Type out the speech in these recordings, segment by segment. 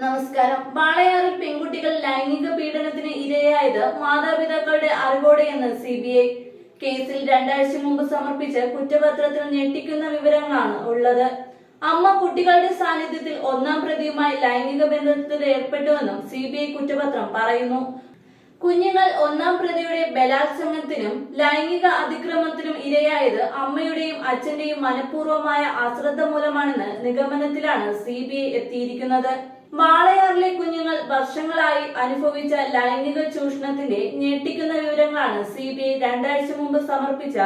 നമസ്കാരം. വാളയാറിൽ പെൺകുട്ടികൾ ലൈംഗിക പീഡനത്തിന് ഇരയായത് മാതാപിതാക്കളുടെ അറിവോടെയെന്ന് CBI. കേസിൽ 2 ആഴ്ച മുമ്പ് സമർപ്പിച്ച കുറ്റപത്രത്തിൽ ഞെട്ടിക്കുന്ന വിവരങ്ങളാണ് ഉള്ളത്. അമ്മ കുട്ടികളുടെ സാന്നിധ്യത്തിൽ 1-ാം പ്രതിയുമായി ലൈംഗിക ബന്ധത്തിൽ ഏർപ്പെട്ടുവെന്നും CBI കുറ്റപത്രം പറയുന്നു. കുഞ്ഞുങ്ങൾ 1-ാം പ്രതിയുടെ ബലാത്സംഗത്തിനും ലൈംഗിക അതിക്രമത്തിനും ഇരയായത് അമ്മയുടെയും അച്ഛന്റെയും മനഃപൂർവമായ അശ്രദ്ധ മൂലമാണെന്ന് നിഗമനത്തിലാണ് CBI എത്തിയിരിക്കുന്നത്. വാളയാറിലെ കുഞ്ഞുങ്ങൾ വർഷങ്ങളായി അനുഭവിച്ച ലൈംഗിക ചൂഷണത്തിന്റെ ഞെട്ടിക്കുന്ന വിവരങ്ങളാണ് CBI 2 ആഴ്ച മുമ്പ് സമർപ്പിച്ച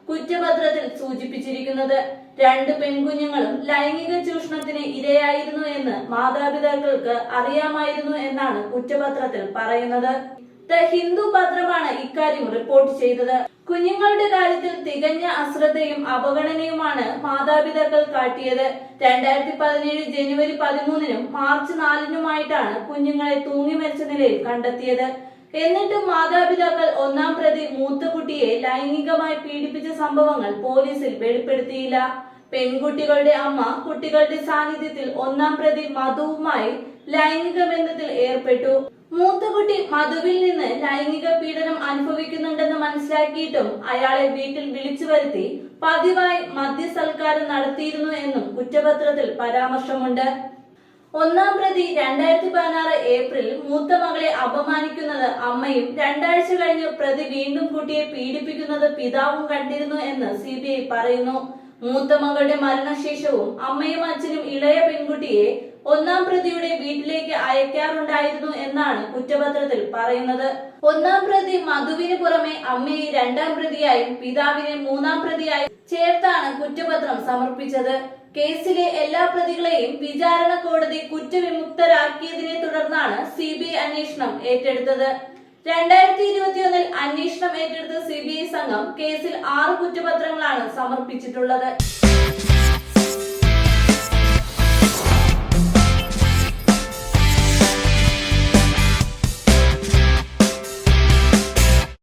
കുറ്റപത്രത്തിൽ സൂചിപ്പിച്ചിരിക്കുന്നത്. 2 പെൺകുഞ്ഞുങ്ങളും ലൈംഗിക ചൂഷണത്തിന് ഇരയായിരുന്നു എന്ന് മാതാപിതാക്കൾക്ക് അറിയാമായിരുന്നു എന്നാണ് കുറ്റപത്രത്തിൽ പറയുന്നത്. ദ ഹിന്ദു പത്രമാണ് ഇക്കാര്യം റിപ്പോർട്ട് ചെയ്തത്. കുഞ്ഞുങ്ങളുടെ കാര്യത്തിൽ തികഞ്ഞ അശ്രദ്ധയും അവഗണനയുമാണ് മാതാപിതാക്കൾ കാട്ടിയത്. 2017 ജനുവരി 13-നും മാർച്ച് 4-നുമായിട്ടാണ് കുഞ്ഞുങ്ങളെ തൂങ്ങി മരിച്ച നിലയിൽ കണ്ടെത്തിയത്. എന്നിട്ടും മാതാപിതാക്കൾ 1-ാം പ്രതി മൂത്ത കുട്ടിയെ ലൈംഗികമായി പീഡിപ്പിച്ച സംഭവങ്ങൾ പോലീസിൽ വെളിപ്പെടുത്തിയില്ല. പെൺകുട്ടികളുടെ അമ്മ കുട്ടികളുടെ സാന്നിധ്യത്തിൽ 1-ാം പ്രതി മധുവുമായി ലൈംഗിക ബന്ധത്തിൽ ഏർപ്പെട്ടു. മൂത്ത കുട്ടി മധുവിൽ നിന്ന് ലൈംഗിക പീഡനം അനുഭവിക്കുന്നുണ്ടെന്ന് മനസ്സിലാക്കിയിട്ടും അയാളെ വീട്ടിൽ വിളിച്ചു വരുത്തി പതിവായി മദ്യസൽക്കാരം നടത്തിയിരുന്നു എന്നും കുറ്റപത്രത്തിൽ പരാമർശമുണ്ട്. 1-ാം പ്രതി 2016 ഏപ്രിലിൽ മൂത്ത മകളെ അപമാനിക്കുന്നത് അമ്മയും 2 ആഴ്ച കഴിഞ്ഞ് പ്രതി വീണ്ടും കുട്ടിയെ പീഡിപ്പിക്കുന്നത് പിതാവും കണ്ടിരുന്നു എന്ന് CBI പറയുന്നു. മൂത്ത മകളുടെ മരണശേഷവും അമ്മയും അച്ഛനും ഇളയ പെൺകുട്ടിയെ 1-ാം പ്രതിയുടെ വീട്ടിലേക്ക് അയക്കാറുണ്ടായിരുന്നു എന്നാണ് കുറ്റപത്രത്തിൽ പറയുന്നത്. 1-ാം പ്രതി മധുവിന് പുറമെ അമ്മയെ 2-ാം പ്രതിയായും പിതാവിനെ 3-ാം പ്രതിയായും ചേർത്താണ് കുറ്റപത്രം സമർപ്പിച്ചത്. കേസിലെ എല്ലാ പ്രതികളെയും വിചാരണ കോടതി കുറ്റവിമുക്തരാക്കിയതിനെ തുടർന്നാണ് CBI അന്വേഷണം ഏറ്റെടുത്തത്. 2021-ൽ അന്വേഷണം ഏറ്റെടുത്ത CBI സംഘം കേസിൽ 6 കുറ്റപത്രങ്ങളാണ് സമർപ്പിച്ചിട്ടുള്ളത്.